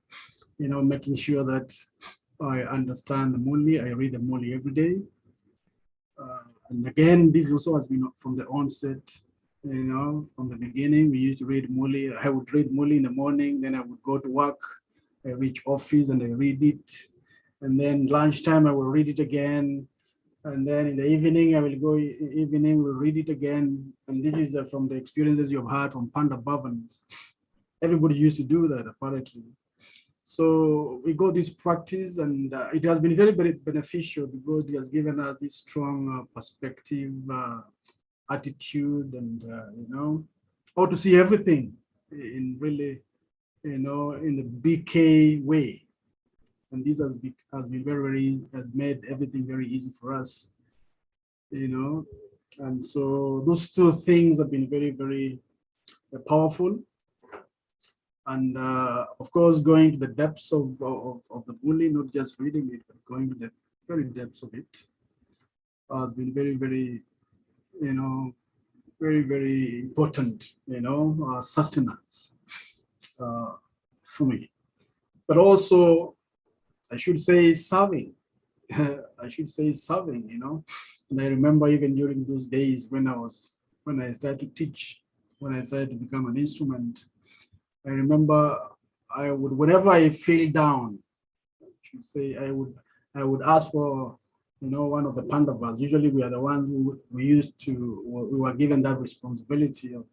you know, making sure that I understand the Muli. I read the Muli every day. And again, this also has been from the onset, you know, from the beginning. We used to read Muli. I would read Muli in the morning, then I would go to work, I reach office and I read it. And then lunchtime, I will read it again. And then in the evening, I will go evening, we'll read it again. And this is from the experiences you've had from Panda Bhavans. Everybody used to do that, apparently. So we got this practice, and it has been very, very beneficial because it has given us this strong perspective, attitude, and, you know, how to see everything in really, you know, in the BK way. And this has been very, has made everything very easy for us, you know. And so those two things have been very, very powerful. And of course, going to the depths of the Muli, not just reading it, but going to the very depths of it has been very, very, you know, very, very important, you know, sustenance for me. But also, I should say serving. I should say serving, you know. And I remember even during those days when I started to teach, when I started to become an instrument, I remember I would, whenever I feel down, I should say, I would ask for, you know, one of the Pandavas. Usually we are the ones who we were given that responsibility of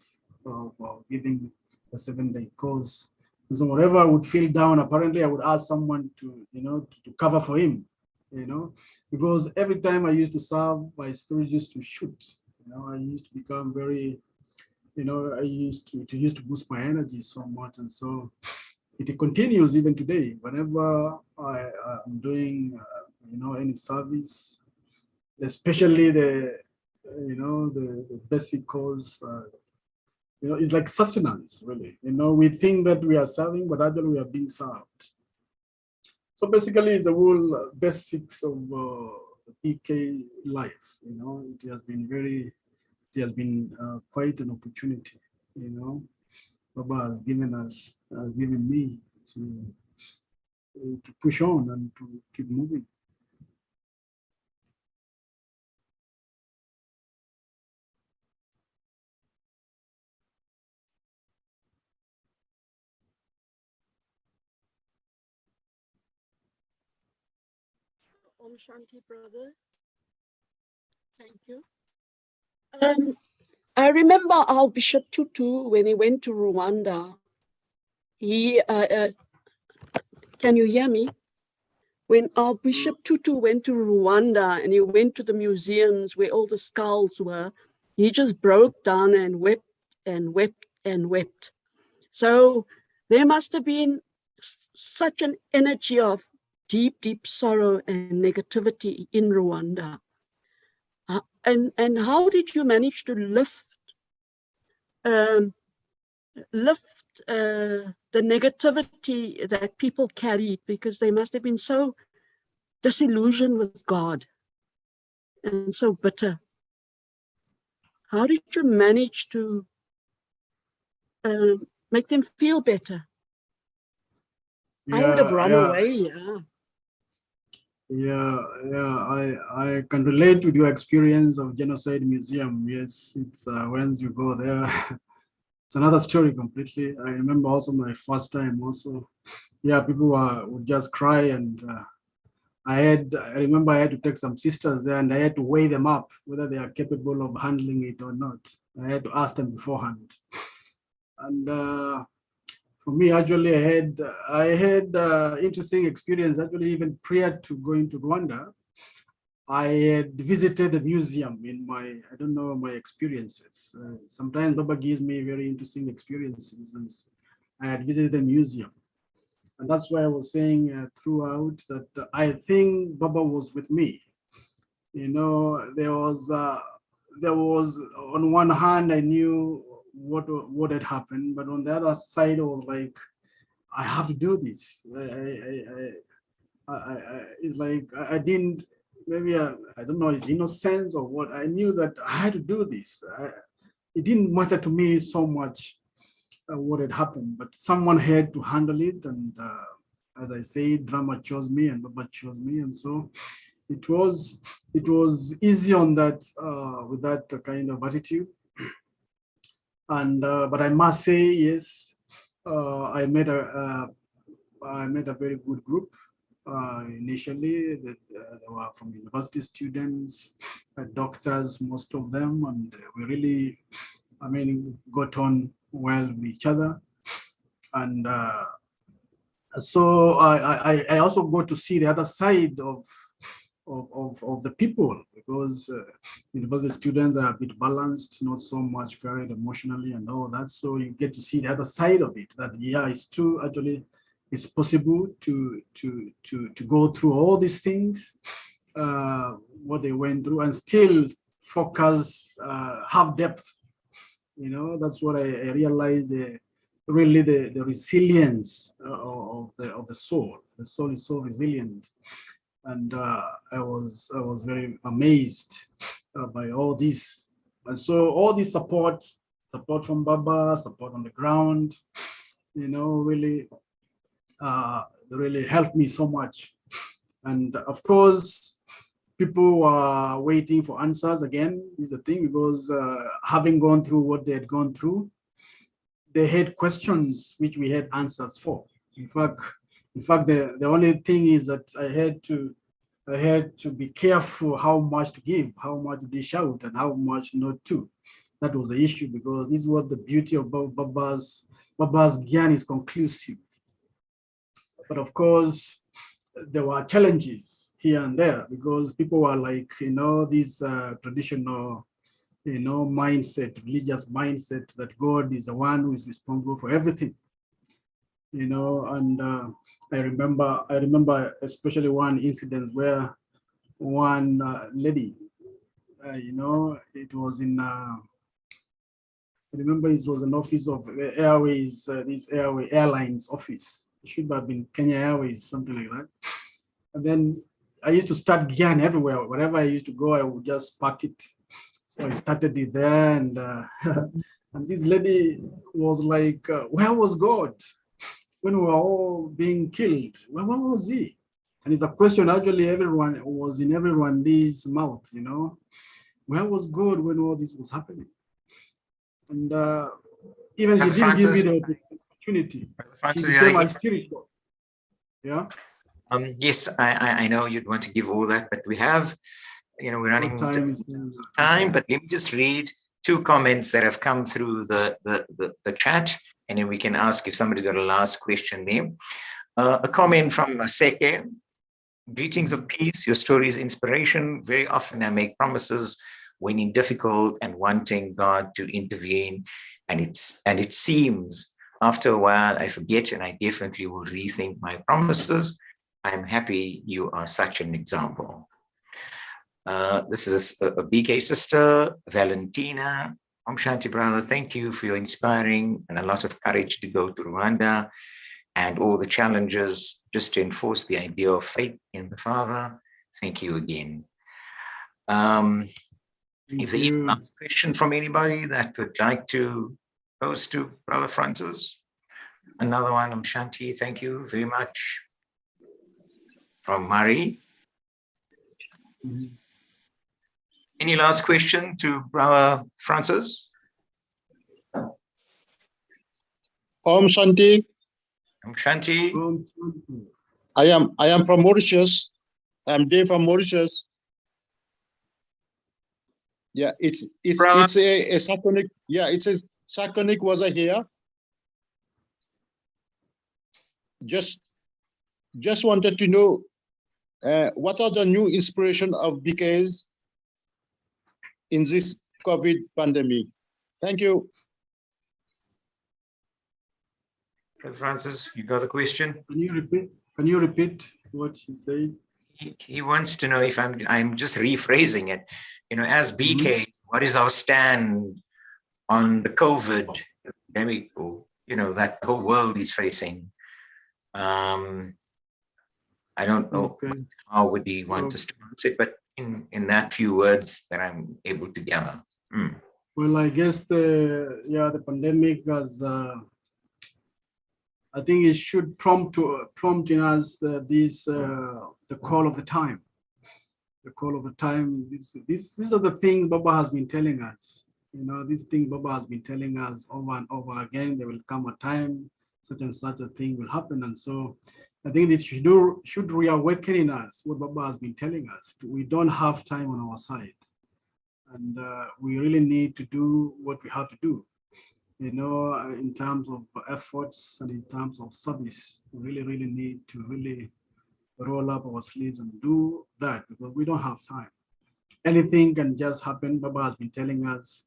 giving the 7-day course. And so whenever I would feel down, apparently I would ask someone to, you know, to cover for him, you know, because every time I used to serve, my spirit used to shoot. You know, I used to become very, you know, I used to boost my energy so much. And so it continues even today. Whenever I'm doing, you know, any service, especially the, you know, the basic cause, you know, it's like sustenance, really. You know, we think that we are serving, but actually we are being served. So basically, it's the whole basics of PK life. You know, it has been quite an opportunity. You know, Baba has given me to push on and to keep moving. Om Shanti, brother. Thank you. I remember our Bishop Tutu, when he went to Rwanda, he, can you hear me? When our Bishop Tutu went to Rwanda and he went to the museums where all the skulls were, he just broke down and wept and wept and wept. So there must have been such an energy of deep, deep sorrow and negativity in Rwanda. And how did you manage to lift the negativity that people carried, because they must have been so disillusioned with God and so bitter? How did you manage to make them feel better? I would have run away. I can relate to your experience of Genocide Museum. Yes, it's when you go there, it's another story completely. I remember also my first time also. Yeah, people would just cry, and I remember I had to take some sisters there, and I had to weigh them up whether they are capable of handling it or not. I had to ask them beforehand. And for me, actually, I had interesting experience. Actually, even prior to going to Rwanda, I had visited the museum in my experiences. Sometimes Baba gives me very interesting experiences, and I had visited the museum. And that's why I was saying throughout that I think Baba was with me. You know, there was on one hand, I knew what had happened, but on the other side, I was like, I have to do this. It's like I didn't, maybe I don't know, it's innocence or what. I knew that I had to do this. It didn't matter to me so much what had happened, but someone had to handle it. And as I say, drama chose me and Baba chose me, and so it was easy on that with that kind of attitude. And but I must say, yes, I met a very good group. Initially, they were from university students, doctors, most of them, and we really, got on well with each other. And so I also got to see the other side of the people, because university students are a bit balanced, not so much carried emotionally and all that. So you get to see the other side of it, that yeah, it's true, actually it's possible to go through all these things, what they went through, and still focus, have depth. You know, that's what I realized, really the resilience of the soul. The soul is so resilient. And I was very amazed by all this. And so all this support from Baba, support on the ground, you know, really helped me so much. And of course, people were waiting for answers again, is the thing, because having gone through what they had gone through, they had questions which we had answers for. In fact, the only thing is that I had to be careful how much to give, how much to dish out, and how much not to. That was the issue, because this is what the beauty of Baba's Gyan is conclusive. But of course, there were challenges here and there, because people were like, you know, this traditional, you know, mindset, religious mindset, that God is the one who is responsible for everything. You know, and I remember especially one incident where one lady, you know, it was in, I remember it was an office of Airways, this airlines office. It should have been Kenya Airways, something like that. And then I used to start Gyan everywhere. Wherever I used to go, I would just park it. So I started it there, and and this lady was like, where was God? when we were all being killed, where was he? And it's a question actually everyone was in everyone's mouth, you know. Where was God when all this was happening? And even he Brother didn't give me Francis, the opportunity. Brother She Francis, became my spiritual. Yeah. yes, I know you'd want to give all that, but we have, we're running What time in is it? terms of time, but let me just read two comments that have come through the chat, and then we can ask if somebody's got a last question there. A comment from Seke. Greetings of peace. Your story is inspiration. Very often I make promises when in difficult and wanting God to intervene, and it seems after a while I forget, and I definitely will rethink my promises. I'm happy you are such an example. This is a BK sister, Valentina. Om Shanti, brother. Thank you for your inspiring and a lot of courage to go to Rwanda and all the challenges just to enforce the idea of faith in the Father. Thank you again. If there is a last question from anybody that would like to pose to Brother Francis, another one, Om Shanti, thank you very much. From Murray. Any last question to Brother Francis? Om Shanti. Om Shanti. I am from Mauritius. I'm Dave from Mauritius. Yeah, it's a Sakonic. Yeah, it says Sakonic was here. Just wanted to know what are the new inspiration of BKs in this COVID pandemic? Thank you. Brother Francis, you got the question? Can you repeat what she said? He wants to know if I'm just rephrasing it. As BK, what is our stand on the COVID pandemic, or that the whole world is facing? I don't know how would he want us to answer it, but in that few words that I'm able to gather. Well, I guess the pandemic has. I think it should prompt in us the call of the time. The call of the time. These are the things Baba has been telling us. These things Baba has been telling us over and over again. There will come a time, such and such a thing will happen, and so I think it should reawaken in us what Baba has been telling us. We don't have time on our side, and we really need to do what we have to do. In terms of efforts and in terms of service, we really need to really roll up our sleeves and do that, because we don't have time. Anything can just happen. Baba has been telling us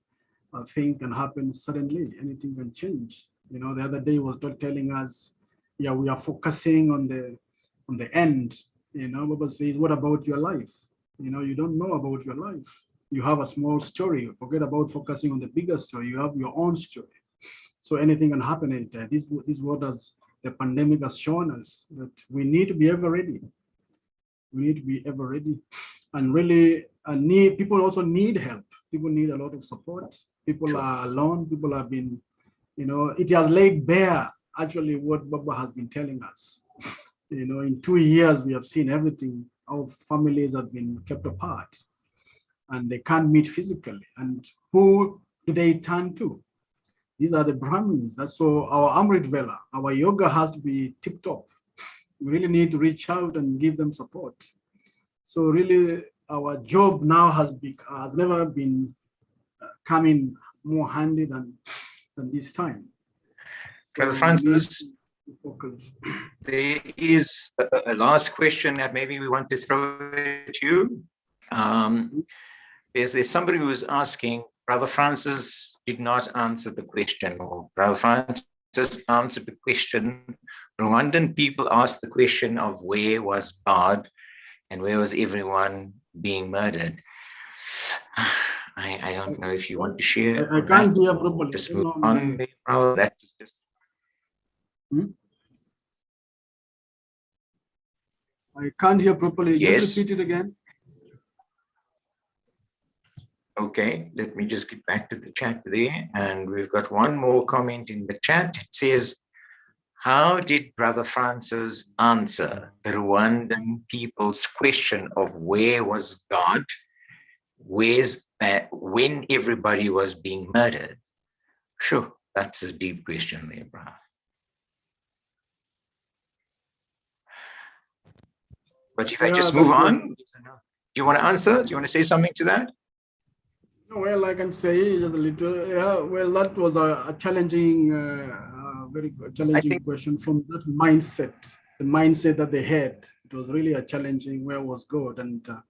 things can happen suddenly. Anything can change. The other day was not telling us, we are focusing on the end. Baba says, what about your life? You don't know about your life. You have a small story. Forget about focusing on the bigger story. You have your own story. So anything can happen anytime. This is what the pandemic has shown us, that we need to be ever ready. We need to be ever ready, and really people also need help. People need a lot of support. People are alone. People have been, it has laid bare actually what Baba has been telling us. In 2 years we have seen everything. Our families have been kept apart, and they can't meet physically. And who do they turn to? These are the Brahmins. That's so our Amrit Vela, our yoga has to be tip top. We really need to reach out and give them support. So really, our job now has never been coming more handy than this time. Brother Francis, there is a last question that maybe we want to throw at you. There's somebody who is asking, Brother Francis did not answer the question, or Brother Francis answered the question. Rwandan people asked the question of where was God and where was everyone being murdered. I don't know if you want to share. I can't hear properly. Just move on. That's just. I can't hear properly. Yes. Just repeat it again. Okay, let me just get back to the chat there. And we've got one more comment in the chat. It says, how did Brother Francis answer the Rwandan people's question of where was God, when everybody was being murdered? Sure, that's a deep question there, brother. But if I just move on, do you want to answer? Do you want to say something to that? Well, I can say just a little. Yeah, well, that was a challenging, very challenging question from that mindset, the mindset that they had. It was really a challenging, where was God? The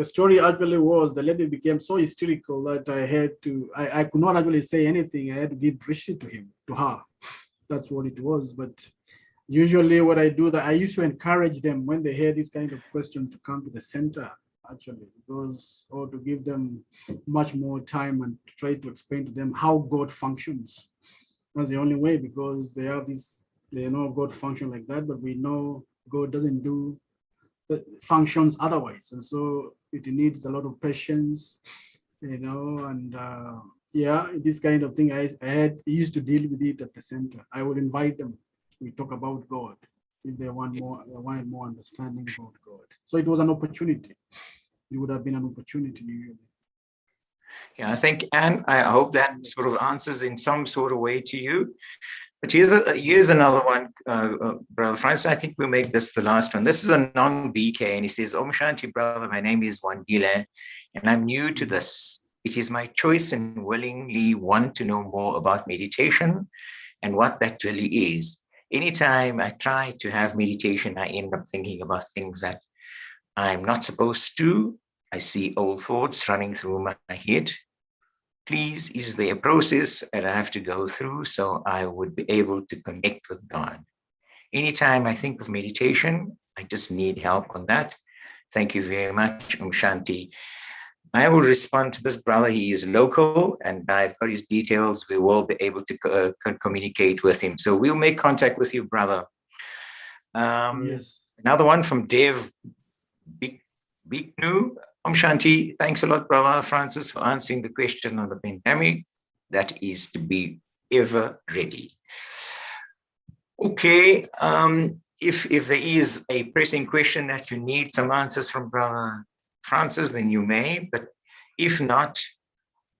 story actually was, the lady became so hysterical that I could not actually say anything. I had to give receipt to her. That's what it was. But usually what I do, that I used to encourage them when they hear this kind of question to come to the center, actually, because, or to give them much more time and to try to explain to them how God functions. That's the only way, because they have this, they know God function like that, but we know God doesn't do functions otherwise. And so it needs a lot of patience, and yeah, this kind of thing I used to deal with it at the center. I would invite them. We talk about God if they wanted more understanding about God. So it was an opportunity. It would have been an opportunity. Yeah, I think, and I hope that sort of answers in some sort of way to you. But here's another one, Brother Francis. I think we'll make this the last one. This is a non-BK, and he says, Om Shanti, brother, my name is Wandile, and I'm new to this. It is my choice and willingly want to know more about meditation and what that really is. Anytime I try to have meditation, I end up thinking about things that I'm not supposed to. I see old thoughts running through my head. Please, is there a process that I have to go through so I would be able to connect with God? Anytime I think of meditation, I just need help on that. Thank you very much, Om Shanti. I will respond to this brother. He is local and I've got his details. We will be able to communicate with him. So we'll make contact with you, brother. Yes. Another one from Dev Biknu. Om Shanti, thanks a lot, Brother Francis, for answering the question on the pandemic. That is to be ever ready. Okay, if there is a pressing question that you need some answers from Brother Francis, then you may, but if not,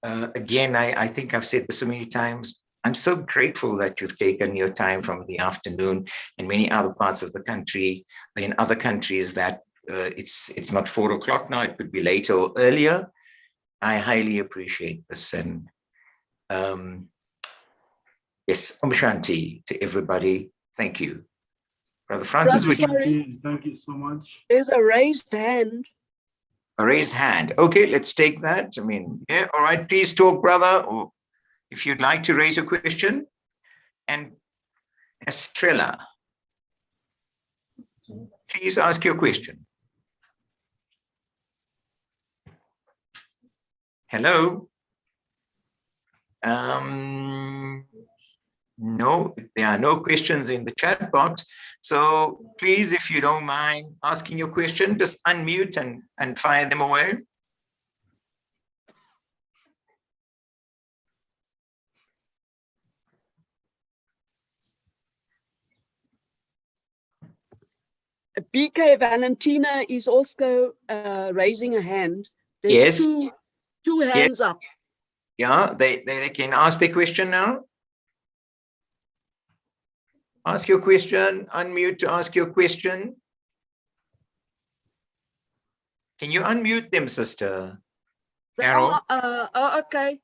again, I think I've said this so many times, I'm so grateful that you've taken your time from the afternoon and many other parts of the country, in other countries that it's not 4 o'clock now, it could be later or earlier. I highly appreciate this. And yes, Om Shanti to everybody. Thank you. Brother Francis, would you? Thank you so much. There's a raised hand. A raised hand. Okay, let's take that. I mean, yeah, all right, please talk, brother, or if you'd like to raise a question. And Estrella, please ask your question. Hello. No, there are no questions in the chat box. So please, if you don't mind asking your question, just unmute and fire them away. BK Valentina is also raising a hand. There's Yes. two hands up. Yeah, they can ask their question now. Ask your question, unmute to ask your question. Can you unmute them, Sister Carol? Okay.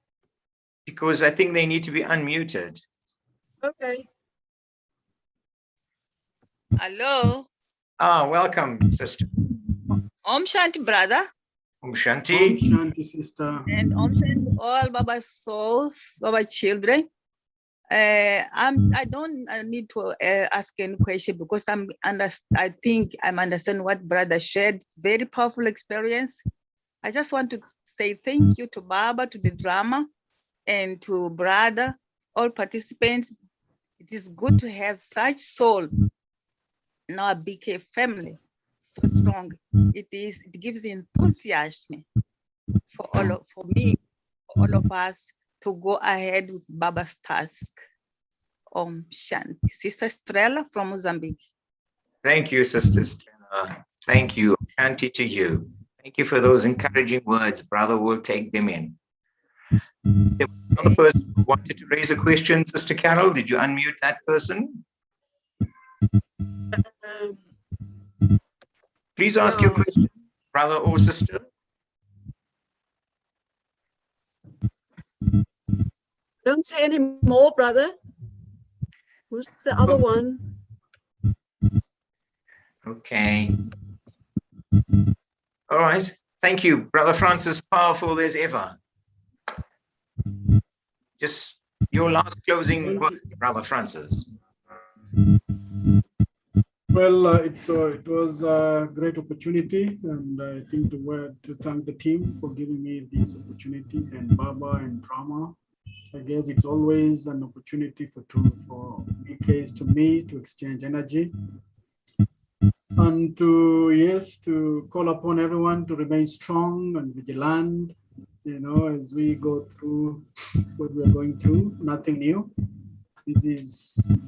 Because I think they need to be unmuted. Okay. Hello. Welcome, Sister. Om Shanti, brother. Om Shanti. Om Shanti, sister. And Om Shanti, all Baba's souls, Baba's children. I don't need to ask any question because I think I'm understanding what brother shared. Very powerful experience. I just want to say thank you to Baba, to the drama, and to brother, all participants. It is good to have such soul in our BK family, so strong. It gives enthusiasm for me, for all of us to go ahead with Baba's task. Shanti. Sister Estrella from Mozambique. Thank you, Sister Stella. Thank you. Shanti to you. Thank you for those encouraging words. Brother will take them in. There was another person who wanted to raise a question. Sister Carol, did you unmute that person? Please ask your question, brother or sister. Don't say any more, brother. Who's the other one? Okay. All right. Thank you, Brother Francis. Powerful as ever. Just your last closing word, Brother Francis. Well, it was a great opportunity, and I think to thank the team for giving me this opportunity, and Baba and Drama. I guess it's always an opportunity for BKs to meet, to exchange energy, and to call upon everyone to remain strong and vigilant, as we go through what we are going through. Nothing new. This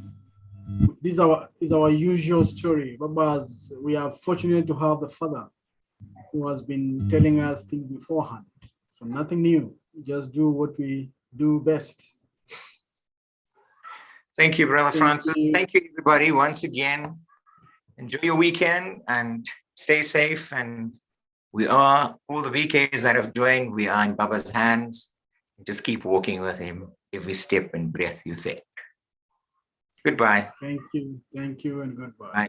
is our usual story. Babas, we are fortunate to have the father who has been telling us things beforehand. So nothing new. Just do what we do best. Thank you, Brother Francis. Thank you, everybody, once again. Enjoy your weekend and stay safe. And we are, all the VKs that have joined, we are in Baba's hands. Just keep walking with him every step and breath you take. Goodbye. Thank you, and goodbye. Bye.